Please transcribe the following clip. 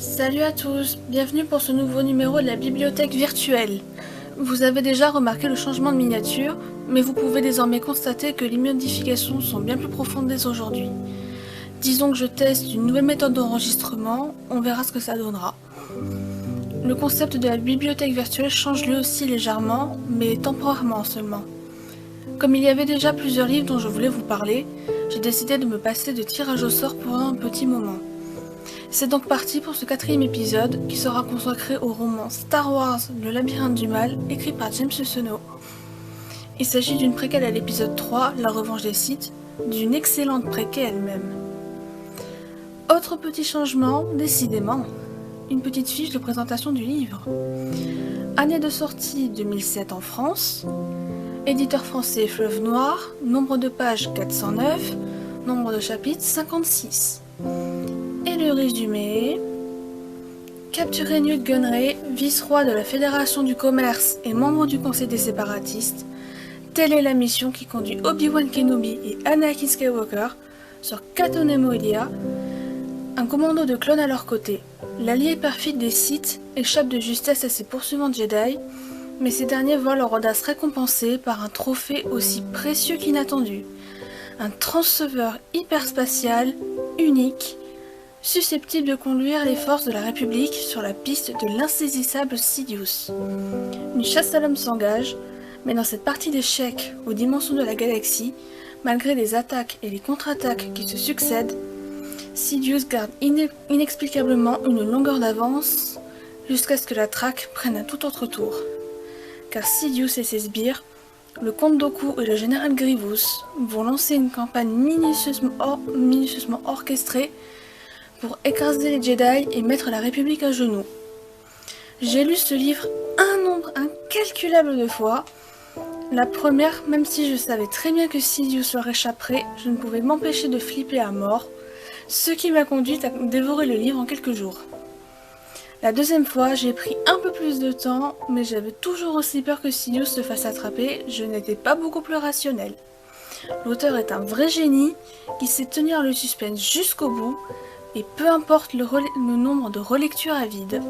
Salut à tous, bienvenue pour ce nouveau numéro de la bibliothèque virtuelle. Vous avez déjà remarqué le changement de miniature, mais vous pouvez désormais constater que les modifications sont bien plus profondes dès aujourd'hui. Disons que je teste une nouvelle méthode d'enregistrement, on verra ce que ça donnera. Le concept de la bibliothèque virtuelle change lui aussi légèrement, mais temporairement seulement. Comme il y avait déjà plusieurs livres dont je voulais vous parler, j'ai décidé de me passer de tirage au sort pendant un petit moment. C'est donc parti pour ce 4e épisode qui sera consacré au roman Star Wars Le Labyrinthe du Mal écrit par James Luceno. Il s'agit d'une préquelle à l'épisode 3, La Revanche des Sith, d'une excellente préquelle elle-même. Autre petit changement, décidément, une petite fiche de présentation du livre. Année de sortie 2007 en France, éditeur français Fleuve Noir, nombre de pages 409, nombre de chapitres 56. Et le résumé: capturer Newt Gunray, vice-roi de la Fédération du Commerce et membre du Conseil des Séparatistes, telle est la mission qui conduit Obi-Wan Kenobi et Anakin Skywalker sur Cato Nemoidia, un commando de clones à leur côté. L'allié perfide des Sith échappe de justesse à ses poursuivants Jedi, mais ces derniers voient leur audace récompensée par un trophée aussi précieux qu'inattendu. Un transceveur hyperspatial, unique, susceptible de conduire les forces de la République sur la piste de l'insaisissable Sidious. Une chasse à l'homme s'engage, mais dans cette partie d'échecs aux dimensions de la galaxie, malgré les attaques et les contre-attaques qui se succèdent, Sidious garde inexplicablement une longueur d'avance jusqu'à ce que la traque prenne un tout autre tour. Car Sidious et ses sbires, le comte Dooku et le général Grievous, vont lancer une campagne minutieusement orchestrée pour écraser les Jedi et mettre la République à genoux. J'ai lu ce livre un nombre incalculable de fois. La première, même si je savais très bien que Sidious leur échapperait, je ne pouvais m'empêcher de flipper à mort, ce qui m'a conduite à dévorer le livre en quelques jours. La deuxième fois, j'ai pris un peu plus de temps, mais j'avais toujours aussi peur que Sidious se fasse attraper, je n'étais pas beaucoup plus rationnelle. L'auteur est un vrai génie qui sait tenir le suspense jusqu'au bout, et peu importe le nombre de relectures à vide.